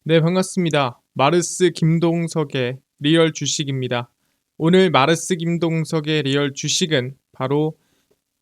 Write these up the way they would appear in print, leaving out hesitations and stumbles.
네, 반갑습니다. 마르스 김동석의 리얼 주식입니다. 오늘 마르스 김동석의 리얼 주식은 바로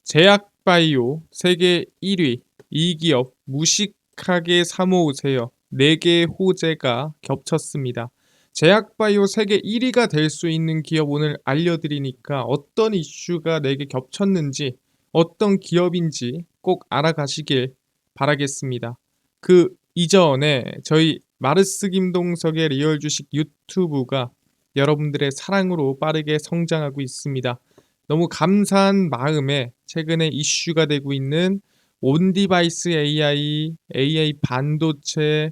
제약바이오 세계 1위 이 기업 무식하게 사모으세요. 4개의 호재가 겹쳤습니다. 제약바이오 세계 1위가 될 수 있는 기업 오늘 알려드리니까 어떤 이슈가 4개 겹쳤는지 어떤 기업인지 꼭 알아가시길 바라겠습니다. 그 이전에 저희 마르스 김동석의 리얼 주식 유튜브가 여러분들의 사랑으로 빠르게 성장하고 있습니다. 너무 감사한 마음에 최근에 이슈가 되고 있는 온디바이스 AI, AI 반도체,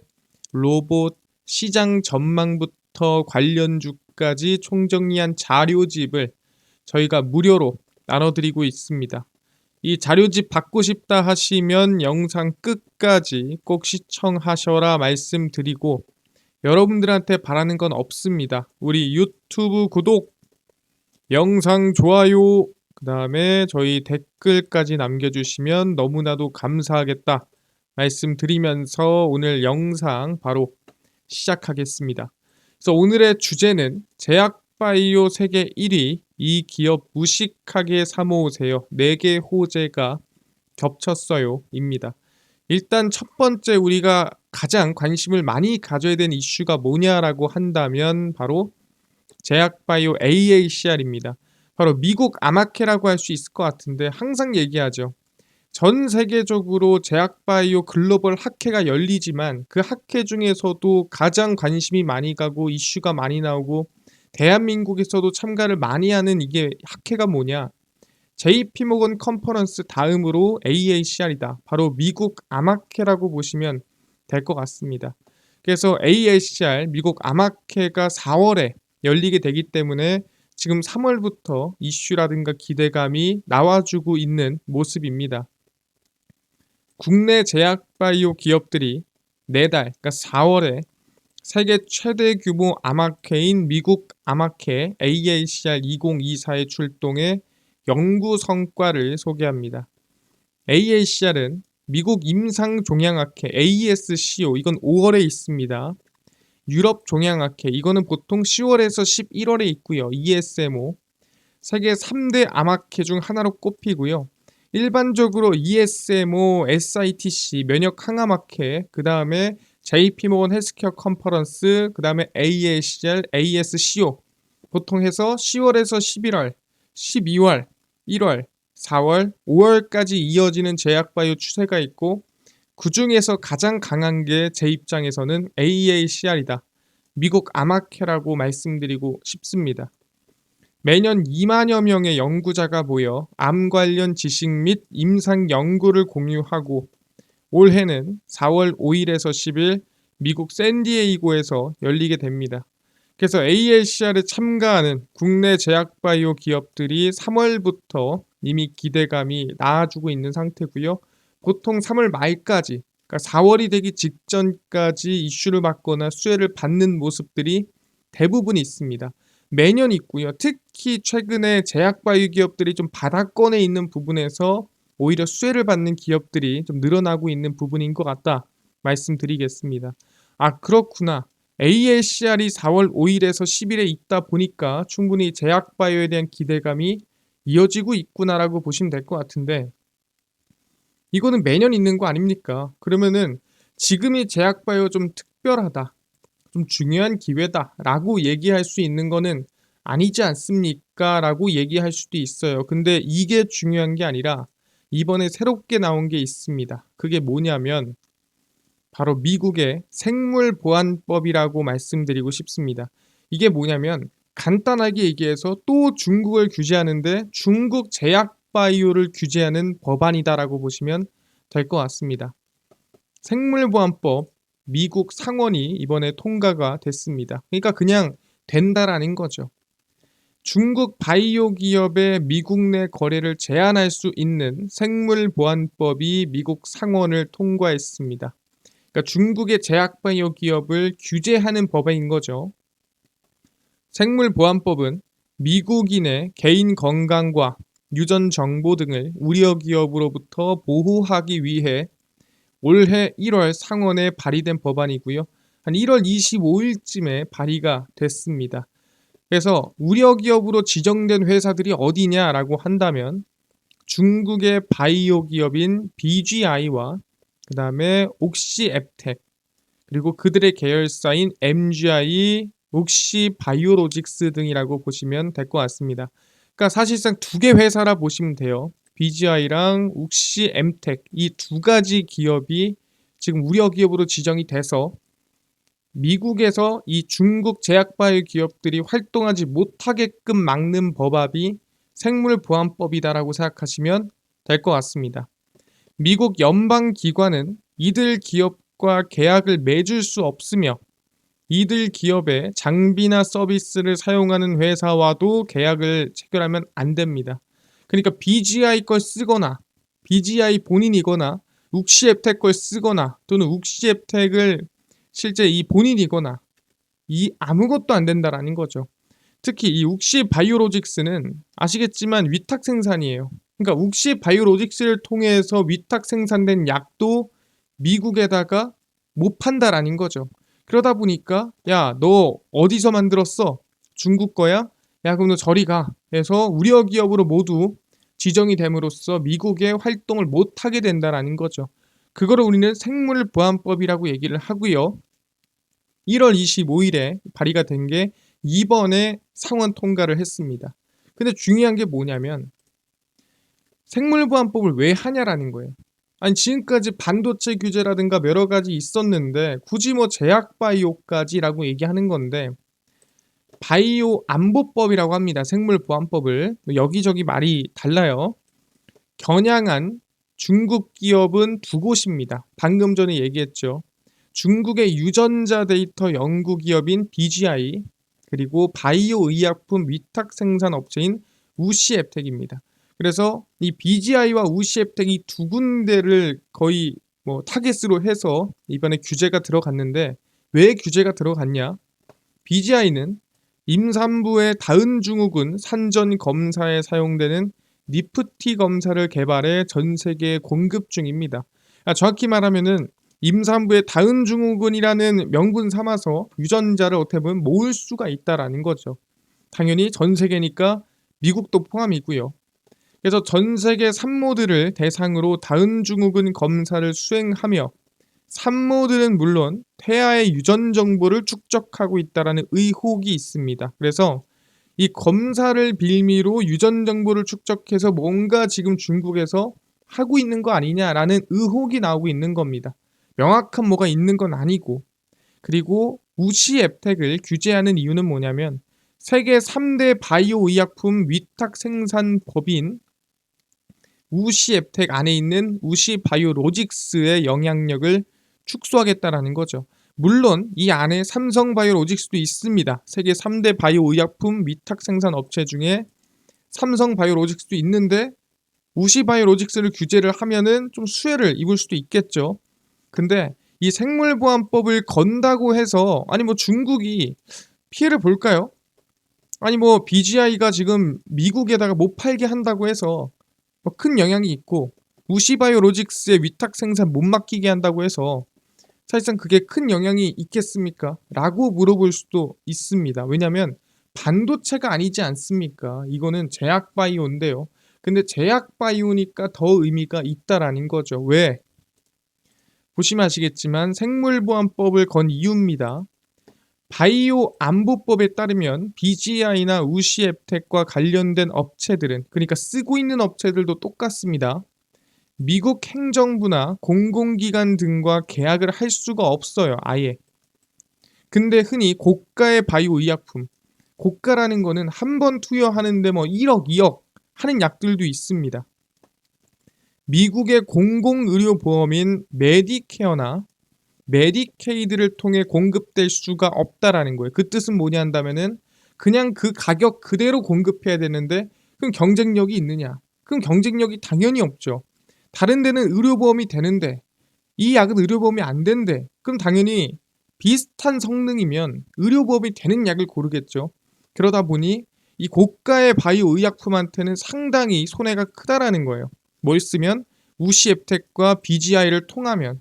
로봇, 시장 전망부터 관련주까지 총정리한 자료집을 저희가 무료로 나눠드리고 있습니다. 이 자료집 받고 싶다 하시면 영상 끝까지 꼭 시청하셔라 말씀드리고, 여러분들한테 바라는 건 없습니다. 우리 유튜브 구독, 영상 좋아요, 그 다음에 저희 댓글까지 남겨주시면 너무나도 감사하겠다 말씀드리면서 오늘 영상 바로 시작하겠습니다. 그래서 오늘의 주제는 제약바이오 세계 1위 이 기업 무식하게 사모으세요. 4개 호재가 겹쳤어요 입니다. 일단 첫 번째 우리가 가장 관심을 많이 가져야 되는 이슈가 뭐냐라고 한다면 바로 제약바이오 AACR입니다. 바로 미국 아마케라고 할 수 있을 것 같은데, 항상 얘기하죠. 전 세계적으로 제약바이오 글로벌 학회가 열리지만 그 학회 중에서도 가장 관심이 많이 가고 이슈가 많이 나오고 대한민국에서도 참가를 많이 하는 이게 학회가 뭐냐? JP모건 컨퍼런스 다음으로 AACR이다. 바로 미국 아마케라고 보시면 될 것 같습니다. 그래서 AACR 미국 아마케가 4월에 열리게 되기 때문에 지금 3월부터 이슈라든가 기대감이 나와주고 있는 모습입니다. 국내 제약바이오 기업들이 내달, 그러니까 4월에 세계 최대 규모 아마케인 미국 아마케 AACR 2024에 출동해 연구 성과를 소개합니다. AACR은 미국 임상종양학회 ASCO, 이건 5월에 있습니다. 유럽 종양학회, 이거는 보통 10월에서 11월에 있고요. ESMO, 세계 3대 아마케 중 하나로 꼽히고요. 일반적으로 ESMO, SITC, 면역 항암학회, 그 다음에 JP모건 헬스케어 컨퍼런스, 그 다음에 AACR, ASCO, 보통 해서 10월에서 11월, 12월, 1월, 4월, 5월까지 이어지는 제약바이오 추세가 있고, 그 중에서 가장 강한 게 제 입장에서는 AACR이다. 미국 아마케라고 말씀드리고 싶습니다. 매년 2만여 명의 연구자가 모여 암 관련 지식 및 임상 연구를 공유하고, 올해는 4월 5일에서 10일 미국 샌디에이고에서 열리게 됩니다. 그래서 AACR에 참가하는 국내 제약바이오 기업들이 3월부터 이미 기대감이 나아지고 있는 상태고요. 보통 3월 말까지, 그러니까 4월이 되기 직전까지 이슈를 받거나 수혜를 받는 모습들이 대부분 있습니다. 매년 있고요. 특히 최근에 제약바이오 기업들이 좀 바닥권에 있는 부분에서 오히려 수혜를 받는 기업들이 좀 늘어나고 있는 부분인 것 같다 말씀드리겠습니다. 아, 그렇구나. AACR이 4월 5일에서 10일에 있다 보니까 충분히 제약바이오에 대한 기대감이 이어지고 있구나라고 보시면 될 것 같은데, 이거는 매년 있는 거 아닙니까? 그러면은 지금이 제약바이오 좀 특별하다, 좀 중요한 기회다 라고 얘기할 수 있는 거는 아니지 않습니까? 라고 얘기할 수도 있어요. 근데 이게 중요한 게 아니라 이번에 새롭게 나온 게 있습니다. 그게 뭐냐면 바로 미국의 생물보안법이라고 말씀드리고 싶습니다. 이게 뭐냐면 간단하게 얘기해서 또 중국을 규제하는데 중국 제약바이오를 규제하는 법안이다라고 보시면 될 것 같습니다. 생물보안법 미국 상원이 이번에 통과가 됐습니다. 그러니까 그냥 된다라는 거죠. 중국 바이오 기업의 미국 내 거래를 제한할 수 있는 생물보안법이 미국 상원을 통과했습니다. 그러니까 중국의 제약바이오 기업을 규제하는 법인 거죠. 생물보안법은 미국인의 개인 건강과 유전 정보 등을 우려 기업으로부터 보호하기 위해 올해 1월 상원에 발의된 법안이고요. 한 1월 25일쯤에 발의가 됐습니다. 그래서 우려 기업으로 지정된 회사들이 어디냐라고 한다면 중국의 바이오 기업인 BGI와 그 다음에 옥시앱텍 그리고 그들의 계열사인 MGI, 옥시바이오로직스 등이라고 보시면 될 것 같습니다. 그러니까 사실상 두 개 회사라 보시면 돼요. BGI랑 옥시엠텍 이 두 가지 기업이 지금 우려 기업으로 지정이 돼서 미국에서 이 중국 제약바이오 기업들이 활동하지 못하게끔 막는 법안이 생물보안법이다라고 생각하시면 될 것 같습니다. 미국 연방기관은 이들 기업과 계약을 맺을 수 없으며 이들 기업의 장비나 서비스를 사용하는 회사와도 계약을 체결하면 안 됩니다. 그러니까 BGI 걸 쓰거나 BGI 본인이거나 욱시앱텍 걸 쓰거나 또는 욱시앱텍을 실제 이 본인이거나 이 아무것도 안 된다라는 거죠. 특히 이 욱시바이오로직스는 아시겠지만 위탁 생산이에요. 그러니까 욱시바이오로직스를 통해서 위탁 생산된 약도 미국에다가 못 판다라는 거죠. 그러다 보니까 야, 너 어디서 만들었어? 중국 거야? 야, 그럼 너 저리 가. 해서 우려 기업으로 모두 지정이 됨으로써 미국의 활동을 못 하게 된다라는 거죠. 그거를 우리는 생물보안법이라고 얘기를 하고요. 1월 25일에 발의가 된 게 이번에 상원 통과를 했습니다. 근데 중요한 게 뭐냐면 생물보안법을 왜 하냐라는 거예요. 아니 지금까지 반도체 규제라든가 여러 가지 있었는데 굳이 뭐 제약바이오까지라고 얘기하는 건데 바이오 안보법이라고 합니다. 생물보안법을. 여기저기 말이 달라요. 겨냥한 중국 기업은 두 곳입니다. 방금 전에 얘기했죠. 중국의 유전자 데이터 연구 기업인 BGI 그리고 바이오 의약품 위탁 생산 업체인 우시앱텍입니다. 그래서 이 BGI와 우시앱텍이 두 군데를 거의 뭐 타겟으로 해서 이번에 규제가 들어갔는데 왜 규제가 들어갔냐? BGI는 임산부의 다은 증후군 산전 검사에 사용되는 니프티 검사를 개발해 전 세계에 공급 중입니다. 정확히 말하면은 임산부의 다은 증후군이라는 명분 삼아서 유전자를 어떻게 보면 모을 수가 있다라는 거죠. 당연히 전 세계니까 미국도 포함이고요. 그래서 전 세계 산모들을 대상으로 다은 증후군 검사를 수행하며 산모들은 물론 태아의 유전 정보를 축적하고 있다라는 의혹이 있습니다. 그래서 이 검사를 빌미로 유전 정보를 축적해서 뭔가 지금 중국에서 하고 있는 거 아니냐라는 의혹이 나오고 있는 겁니다. 명확한 뭐가 있는 건 아니고 그리고 우시앱텍을 규제하는 이유는 뭐냐면 세계 3대 바이오 의약품 위탁 생산 법인 우시앱텍 안에 있는 우시바이오로직스의 영향력을 축소하겠다라는 거죠. 물론 이 안에 삼성바이오로직스도 있습니다. 세계 3대 바이오 의약품 위탁 생산 업체 중에 삼성바이오로직스도 있는데 우시바이오로직스를 규제를 하면은 좀 수혜를 입을 수도 있겠죠. 근데 이 생물보안법을 건다고 해서 아니 뭐 중국이 피해를 볼까요? 아니 뭐 BGI가 지금 미국에다가 못 팔게 한다고 해서 뭐 큰 영향이 있고 우시바이오로직스의 위탁 생산 못 맡기게 한다고 해서 사실상 그게 큰 영향이 있겠습니까? 라고 물어볼 수도 있습니다. 왜냐하면 반도체가 아니지 않습니까? 이거는 제약바이오인데요. 근데 제약바이오니까 더 의미가 있다라는 거죠. 왜? 보시면 아시겠지만 생물보안법을 건 이유입니다. 바이오 안보법에 따르면 BGI나 우시앱텍과 관련된 업체들은 그러니까 쓰고 있는 업체들도 똑같습니다. 미국 행정부나 공공기관 등과 계약을 할 수가 없어요. 아예. 근데 흔히 고가의 바이오 의약품 고가라는 거는 한 번 투여하는데 뭐 1억, 2억 하는 약들도 있습니다. 미국의 공공의료보험인 메디케어나 메디케이드를 통해 공급될 수가 없다라는 거예요. 그 뜻은 뭐냐 한다면은 그냥 그 가격 그대로 공급해야 되는데 그럼 경쟁력이 있느냐? 그럼 경쟁력이 당연히 없죠. 다른 데는 의료보험이 되는데 이 약은 의료보험이 안 된대. 그럼 당연히 비슷한 성능이면 의료보험이 되는 약을 고르겠죠. 그러다 보니 이 고가의 바이오 의약품한테는 상당히 손해가 크다라는 거예요. 뭘 쓰면 우시앱텍과 BGI를 통하면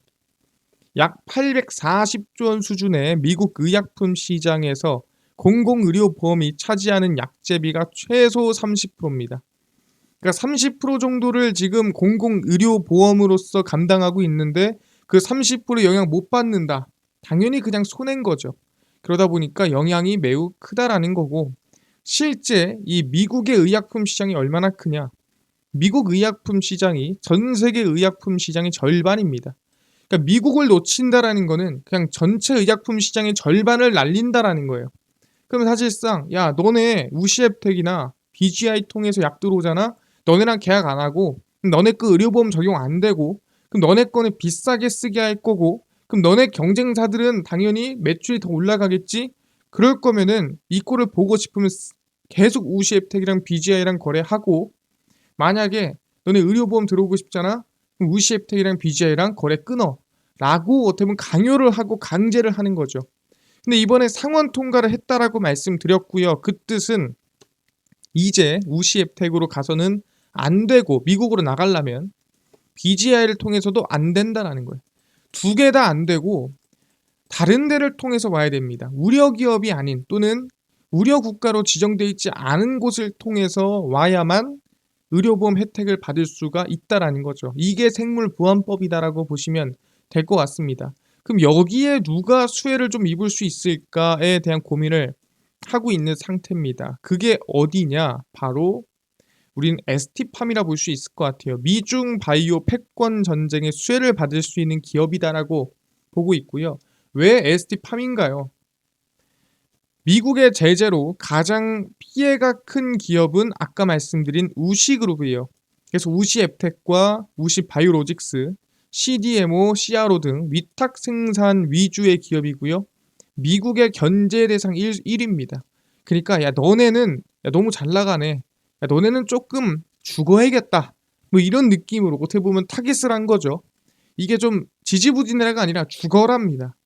약 840조 원 수준의 미국 의약품 시장에서 공공의료보험이 차지하는 약제비가 최소 30%입니다. 그러니까 30% 정도를 지금 공공의료보험으로서 감당하고 있는데 그 30% 영향 못 받는다. 당연히 그냥 손해인 거죠. 그러다 보니까 영향이 매우 크다라는 거고, 실제 이 미국의 의약품 시장이 얼마나 크냐? 미국 의약품 시장이 전 세계 의약품 시장의 절반입니다. 그러니까 미국을 놓친다라는 거는 그냥 전체 의약품 시장의 절반을 날린다라는 거예요. 그럼 사실상 야 너네 우시앱텍이나 BGI 통해서 약 들어오잖아. 너네랑 계약 안 하고 그럼 너네 거 의료보험 적용 안 되고 그럼 너네 거는 비싸게 쓰게 할 거고 그럼 너네 경쟁사들은 당연히 매출이 더 올라가겠지. 그럴 거면은 이 꼴을 보고 싶으면 계속 우시앱텍이랑 BGI랑 거래하고, 만약에 너네 의료보험 들어오고 싶잖아. 그럼 우시앱텍이랑 BGI랑 거래 끊어 라고 어떻게 보면 강요를 하고 강제를 하는 거죠. 근데 이번에 상원 통과를 했다라고 말씀드렸고요. 그 뜻은 이제 우시앱텍으로 가서는 안 되고 미국으로 나가려면 BGI를 통해서도 안 된다라는 거예요. 두 개 다 안 되고 다른 데를 통해서 와야 됩니다. 우려 기업이 아닌 또는 우려 국가로 지정되어 있지 않은 곳을 통해서 와야만 의료보험 혜택을 받을 수가 있다라는 거죠. 이게 생물보안법이다라고 보시면 될 것 같습니다. 그럼 여기에 누가 수혜를 좀 입을 수 있을까에 대한 고민을 하고 있는 상태입니다. 그게 어디냐? 바로 우린 ST팜이라 볼 수 있을 것 같아요. 미중 바이오 패권 전쟁의 수혜를 받을 수 있는 기업이다라고 보고 있고요. 왜 ST팜인가요? 미국의 제재로 가장 피해가 큰 기업은 아까 말씀드린 우시그룹이에요. 그래서 우시앱텍과 우시바이오로직스, CDMO, CRO 등 위탁 생산 위주의 기업이고요. 미국의 견제 대상 1위입니다. 그러니까 야 너네는 야, 너무 잘 나가네. 야, 너네는 조금 죽어야겠다. 뭐 이런 느낌으로 어떻게 보면 타깃을 한 거죠. 이게 좀 지지부진해가 아니라 죽어랍니다.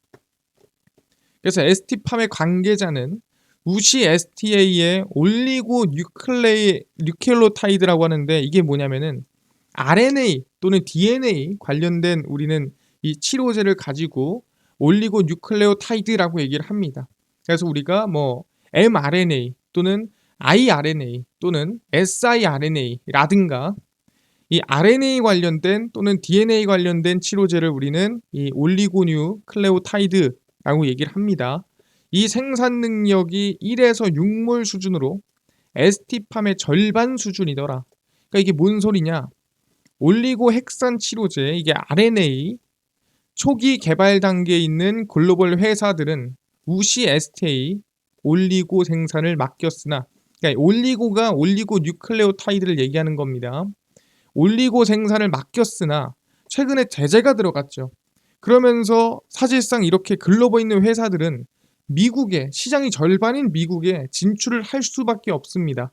그래서 ST팜의 관계자는 우시 STA의 올리고 뉴클레오타이드라고 하는데 이게 뭐냐면은 RNA 또는 DNA 관련된 우리는 이 치료제를 가지고 올리고 뉴클레오타이드라고 얘기를 합니다. 그래서 우리가 뭐 mRNA 또는 iRNA 또는 siRNA라든가 이 RNA 관련된 또는 DNA 관련된 치료제를 우리는 이 올리고뉴클레오타이드라고 얘기를 합니다. 이 생산 능력이 1에서 6몰 수준으로 ST팜의 절반 수준이더라. 그러니까 이게 뭔 소리냐? 올리고 핵산 치료제, 이게 RNA 초기 개발 단계에 있는 글로벌 회사들은 우시 STA 올리고 생산을 맡겼으나, 그러니까 올리고가 올리고 뉴클레오타이드를 얘기하는 겁니다. 올리고 생산을 맡겼으나 최근에 제재가 들어갔죠. 그러면서 사실상 이렇게 글로벌 있는 회사들은 미국에, 시장이 절반인 미국에 진출을 할 수밖에 없습니다.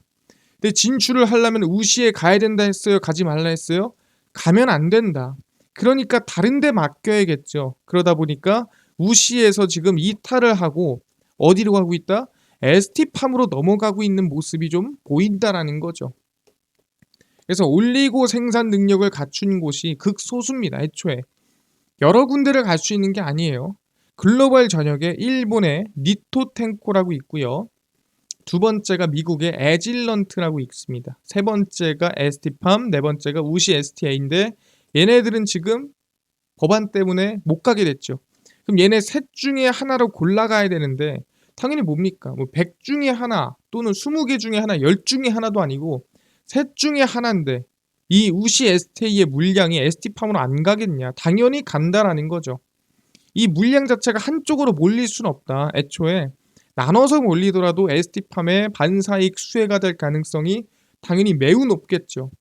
근데 진출을 하려면 우시에 가야 된다 했어요? 가지 말라 했어요? 가면 안 된다. 그러니까 다른 데 맡겨야겠죠. 그러다 보니까 우시에서 지금 이탈을 하고 어디로 가고 있다? ST팜으로 넘어가고 있는 모습이 좀 보인다라는 거죠. 그래서 올리고 생산 능력을 갖춘 곳이 극소수입니다. 애초에 여러 군데를 갈 수 있는 게 아니에요. 글로벌 전역에 일본의 니토텐코라고 있고요. 두 번째가 미국의 에질런트라고 있습니다. 세 번째가 ST팜, 네 번째가 우시 STA인데 얘네들은 지금 법안 때문에 못 가게 됐죠. 그럼 얘네 셋 중에 하나로 골라가야 되는데 당연히 뭡니까? 뭐 100 중에 하나 또는 20개 중에 하나, 10 중에 하나도 아니고 셋 중에 하나인데 이 우시 STA의 물량이 ST팜으로 안 가겠냐? 당연히 간다라는 거죠. 이 물량 자체가 한쪽으로 몰릴 수는 없다. 애초에 나눠서 몰리더라도 ST팜의 반사익 수혜가 될 가능성이 당연히 매우 높겠죠.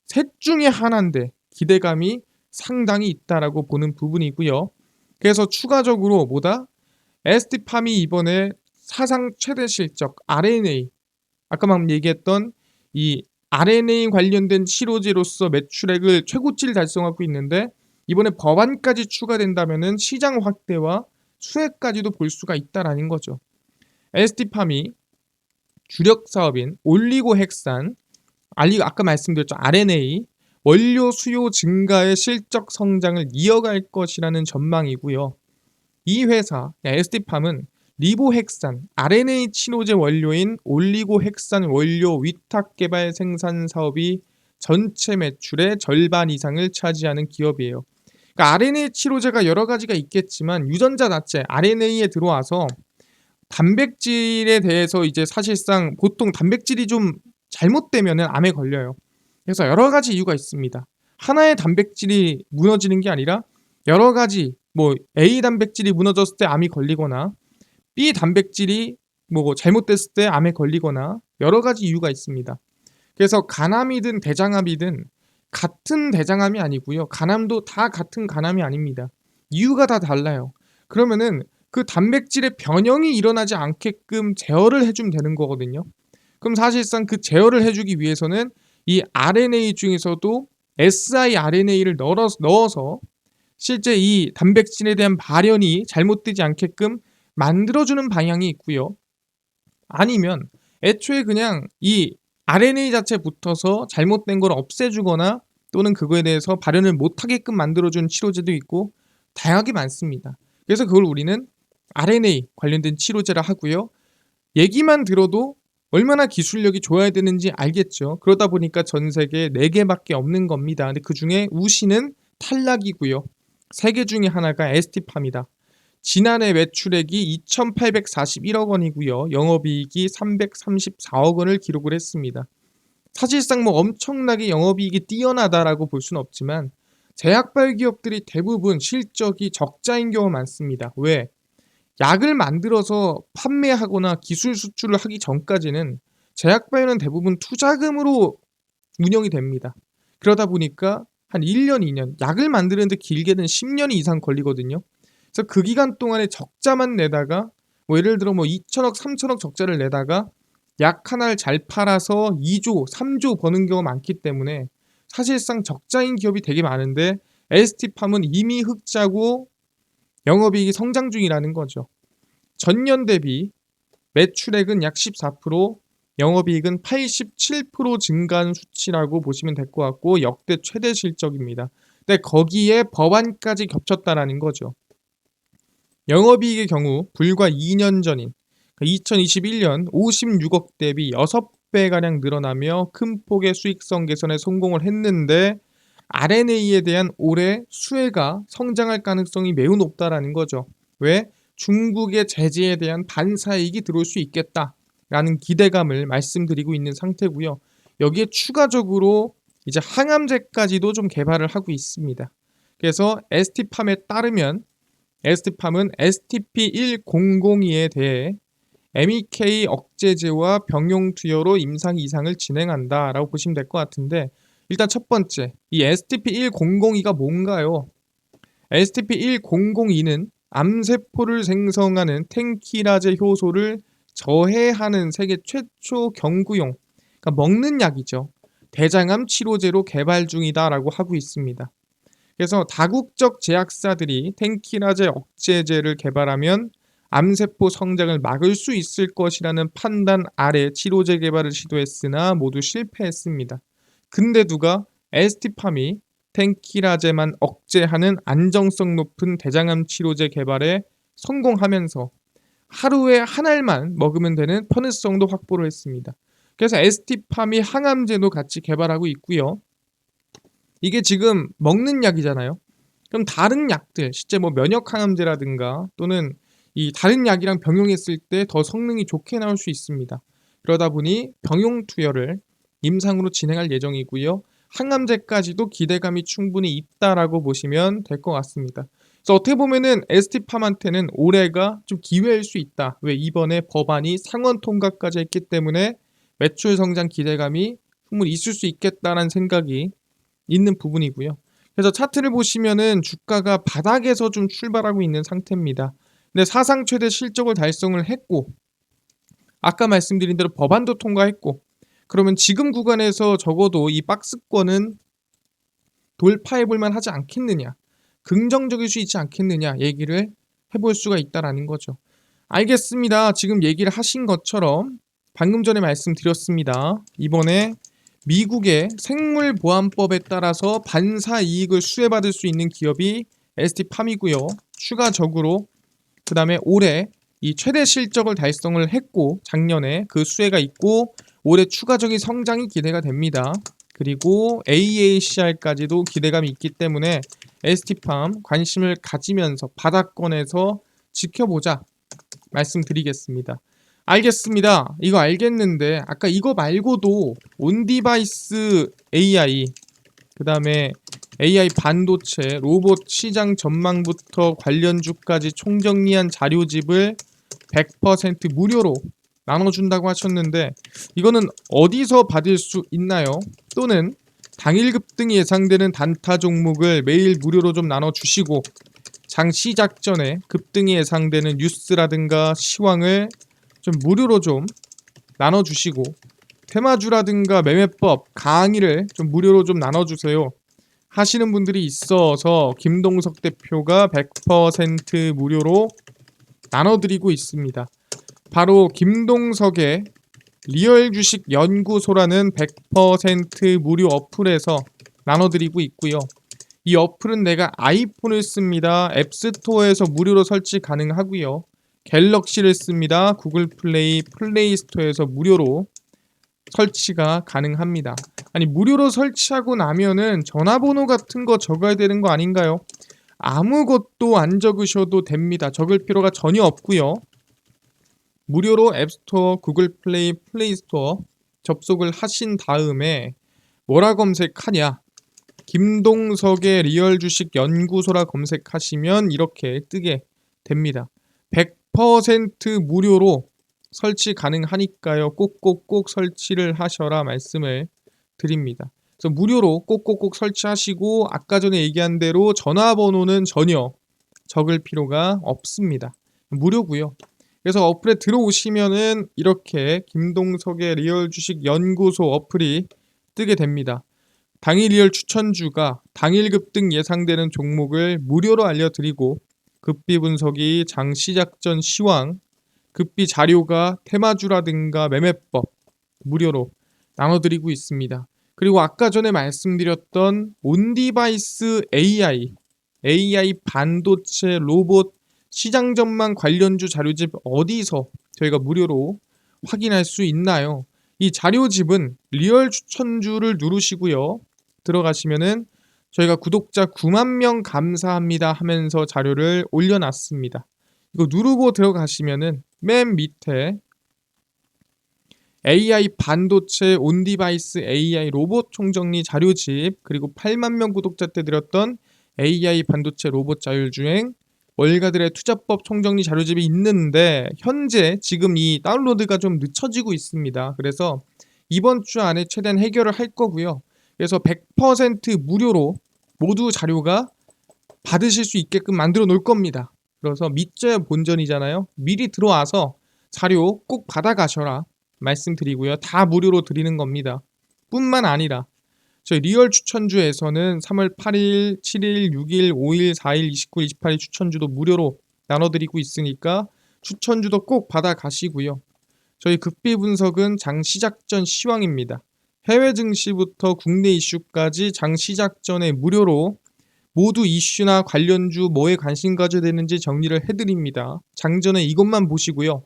셋 중에 하나인데 기대감이 상당히 있다라고 보는 부분이고요. 그래서 추가적으로 뭐다? ST팜이 이번에 사상 최대 실적 RNA, 아까 막 얘기했던 이 RNA 관련된 치료제로서 매출액을 최고치를 달성하고 있는데 이번에 법안까지 추가된다면은 시장 확대와 수혜까지도 볼 수가 있다라는 거죠. ST팜이 주력 사업인 올리고 핵산, 아까 말씀드렸죠 RNA, 원료 수요 증가의 실적 성장을 이어갈 것이라는 전망이고요. 이 회사 ST팜은 리보핵산, RNA 치료제 원료인 올리고핵산 원료 위탁 개발 생산 사업이 전체 매출의 절반 이상을 차지하는 기업이에요. 그러니까 RNA 치료제가 여러 가지가 있겠지만 유전자 자체 RNA에 들어와서 단백질에 대해서 이제 사실상 보통 단백질이 좀 잘못되면은 암에 걸려요. 그래서 여러 가지 이유가 있습니다. 하나의 단백질이 무너지는 게 아니라 여러 가지 뭐 A 단백질이 무너졌을 때 암이 걸리거나 B 단백질이 뭐 잘못됐을 때 암에 걸리거나 여러 가지 이유가 있습니다. 그래서 간암이든 대장암이든 같은 대장암이 아니고요. 간암도 다 같은 간암이 아닙니다. 이유가 다 달라요. 그러면은 그 단백질의 변형이 일어나지 않게끔 제어를 해주면 되는 거거든요. 그럼 사실상 그 제어를 해주기 위해서는 이 RNA 중에서도 siRNA를 넣어서 실제 이 단백질에 대한 발현이 잘못되지 않게끔 만들어주는 방향이 있고요. 아니면 애초에 그냥 이 RNA 자체 붙어서 잘못된 걸 없애주거나 또는 그거에 대해서 발현을 못하게끔 만들어주는 치료제도 있고 다양하게 많습니다. 그래서 그걸 우리는 RNA 관련된 치료제라 하고요. 얘기만 들어도 얼마나 기술력이 좋아야 되는지 알겠죠. 그러다 보니까 전 세계에 4개밖에 없는 겁니다. 근데 그 중에 우시는 탈락이고요. 3개 중에 하나가 ST팜이다. 지난해 매출액이 2,841억 원이고요. 영업이익이 334억 원을 기록을 했습니다. 사실상 뭐 엄청나게 영업이익이 뛰어나다라고 볼 수는 없지만 제약발 기업들이 대부분 실적이 적자인 경우가 많습니다. 왜? 약을 만들어서 판매하거나 기술 수출을 하기 전까지는 제약바이오는 대부분 투자금으로 운영이 됩니다. 그러다 보니까 한 1년, 2년, 약을 만드는데 길게는 10년이 이상 걸리거든요. 그래서 그 기간 동안에 적자만 내다가 뭐 예를 들어 뭐 2천억, 3천억 적자를 내다가 약 하나를 잘 팔아서 2조, 3조 버는 경우가 많기 때문에 사실상 적자인 기업이 되게 많은데 ST팜은 이미 흑자고 영업이익이 성장 중이라는 거죠. 전년 대비 매출액은 약 14%, 영업이익은 87% 증가한 수치라고 보시면 될 것 같고 역대 최대 실적입니다. 근데 거기에 법안까지 겹쳤다라는 거죠. 영업이익의 경우 불과 2년 전인 2021년 56억 대비 6배가량 늘어나며 큰 폭의 수익성 개선에 성공을 했는데 RNA에 대한 올해 수혜가 성장할 가능성이 매우 높다라는 거죠. 왜? 중국의 제재에 대한 반사이익이 들어올 수 있겠다라는 기대감을 말씀드리고 있는 상태고요. 여기에 추가적으로 이제 항암제까지도 좀 개발을 하고 있습니다. 그래서 ST팜에 따르면 ST팜은 STP-1002에 대해 MEK 억제제와 병용 투여로 임상 이상을 진행한다라고 보시면 될 것 같은데 일단 첫 번째, 이 STP-1002가 뭔가요? STP-1002는 암세포를 생성하는 텐키라제 효소를 저해하는 세계 최초 경구용, 그러니까 먹는 약이죠. 대장암 치료제로 개발 중이다라고 하고 있습니다. 그래서 다국적 제약사들이 텐키라제 억제제를 개발하면 암세포 성장을 막을 수 있을 것이라는 판단 아래 치료제 개발을 시도했으나 모두 실패했습니다. 근데 누가 ST팜이 텐키라제만 억제하는 안정성 높은 대장암 치료제 개발에 성공하면서 하루에 한 알만 먹으면 되는 편의성도 확보를 했습니다. 그래서 ST팜이 항암제도 같이 개발하고 있고요. 이게 지금 먹는 약이잖아요. 그럼 다른 약들, 실제 뭐 면역 항암제라든가 또는 이 다른 약이랑 병용했을 때 더 성능이 좋게 나올 수 있습니다. 그러다 보니 병용 투여를 임상으로 진행할 예정이고요. 항암제까지도 기대감이 충분히 있다라고 보시면 될 것 같습니다. 그래서 어떻게 보면은 ST팜한테는 올해가 좀 기회일 수 있다. 왜? 이번에 법안이 상원 통과까지 했기 때문에 매출 성장 기대감이 충분히 있을 수 있겠다라는 생각이 있는 부분이고요. 그래서 차트를 보시면은 주가가 바닥에서 좀 출발하고 있는 상태입니다. 근데 사상 최대 실적을 달성을 했고 아까 말씀드린 대로 법안도 통과했고 그러면 지금 구간에서 적어도 이 박스권은 돌파해 볼만 하지 않겠느냐, 긍정적일 수 있지 않겠느냐 얘기를 해볼 수가 있다라는 거죠. 알겠습니다. 지금 얘기를 하신 것처럼 방금 전에 말씀드렸습니다. 이번에 미국의 생물보안법에 따라서 반사 이익을 수혜받을 수 있는 기업이 ST팜이고요. 추가적으로 그 다음에 올해 이 최대 실적을 달성을 했고 작년에 그 수혜가 있고 올해 추가적인 성장이 기대가 됩니다. 그리고 AACR까지도 기대감이 있기 때문에 ST팜 관심을 가지면서 바닥권에서 지켜보자 말씀드리겠습니다. 알겠습니다. 이거 알겠는데 아까 이거 말고도 온디바이스 AI 그 다음에 AI 반도체 로봇 시장 전망부터 관련주까지 총정리한 자료집을 100% 무료로 나눠준다고 하셨는데 이거는 어디서 받을 수 있나요? 또는 당일 급등이 예상되는 단타 종목을 매일 무료로 좀 나눠주시고 장 시작 전에 급등이 예상되는 뉴스라든가 시황을 좀 무료로 좀 나눠주시고 테마주라든가 매매법 강의를 좀 무료로 좀 나눠주세요 하시는 분들이 있어서 김동석 대표가 100% 무료로 나눠드리고 있습니다. 바로 김동석의 리얼 주식 연구소라는 100% 무료 어플에서 나눠드리고 있고요. 이 어플은 내가 아이폰을 씁니다. 앱스토어에서 무료로 설치 가능하고요. 갤럭시를 씁니다. 구글 플레이, 플레이 스토어에서 무료로 설치가 가능합니다. 아니 무료로 설치하고 나면은 전화번호 같은 거 적어야 되는 거 아닌가요? 아무것도 안 적으셔도 됩니다. 적을 필요가 전혀 없고요. 무료로 앱스토어, 구글 플레이, 플레이 스토어 접속을 하신 다음에 뭐라 검색하냐? 김동석의 리얼 주식 연구소라 검색하시면 이렇게 뜨게 됩니다. 100% 무료로 설치 가능하니까요. 꼭꼭꼭 설치를 하셔라 말씀을 드립니다. 그래서 무료로 꼭꼭꼭 설치하시고 아까 전에 얘기한 대로 전화번호는 전혀 적을 필요가 없습니다. 무료고요. 그래서 어플에 들어오시면은 이렇게 김동석의 리얼 주식 연구소 어플이 뜨게 됩니다. 당일 리얼 추천주가 당일 급등 예상되는 종목을 무료로 알려드리고 급비 분석이 장 시작 전 시황, 급비 자료가 테마주라든가 매매법 무료로 나눠드리고 있습니다. 그리고 아까 전에 말씀드렸던 온디바이스 AI 반도체 로봇 시장 전망 관련주 자료집 어디서 저희가 무료로 확인할 수 있나요? 이 자료집은 리얼 추천주를 누르시고요. 들어가시면은 저희가 구독자 9만 명 감사합니다 하면서 자료를 올려놨습니다. 이거 누르고 들어가시면은 맨 밑에 AI 반도체 온디바이스 AI 로봇 총정리 자료집 그리고 8만 명 구독자 때 드렸던 AI 반도체 로봇 자율주행 월가들의 투자법 총정리 자료집이 있는데 현재 지금 이 다운로드가 좀 늦춰지고 있습니다. 그래서 이번 주 안에 최대한 해결을 할 거고요. 그래서 100% 무료로 모두 자료가 받으실 수 있게끔 만들어 놓을 겁니다. 그래서 믿져야 본전이잖아요. 미리 들어와서 자료 꼭 받아가셔라 말씀드리고요. 다 무료로 드리는 겁니다. 뿐만 아니라 저희 리얼 추천주에서는 3월 8일, 7일, 6일, 5일, 4일, 29일, 28일 추천주도 무료로 나눠드리고 있으니까 추천주도 꼭 받아가시고요. 저희 급비 분석은 장 시작 전 시황입니다. 해외 증시부터 국내 이슈까지 장 시작 전에 무료로 모두 이슈나 관련주 뭐에 관심 가져야 되는지 정리를 해드립니다. 장전에 이것만 보시고요.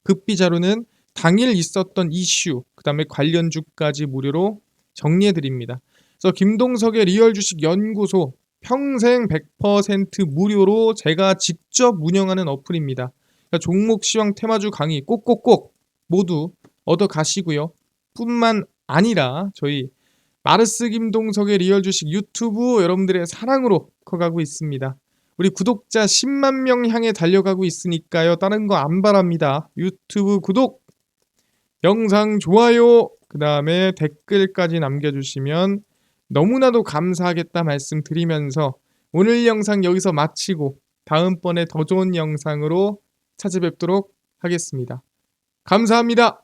급비 자료는 당일 있었던 이슈, 그 다음에 관련주까지 무료로 정리해드립니다. 그래서 김동석의 리얼 주식 연구소 평생 100% 무료로 제가 직접 운영하는 어플입니다. 그러니까 종목 시황 테마주 강의 꼭꼭꼭 모두 얻어 가시고요. 뿐만 아니라 저희 마르스 김동석의 리얼 주식 유튜브 여러분들의 사랑으로 커가고 있습니다. 우리 구독자 10만 명 향해 달려가고 있으니까요. 다른 거 안 바랍니다. 유튜브 구독, 영상 좋아요, 그 다음에 댓글까지 남겨주시면 너무나도 감사하겠다 말씀드리면서 오늘 영상 여기서 마치고 다음번에 더 좋은 영상으로 찾아뵙도록 하겠습니다. 감사합니다.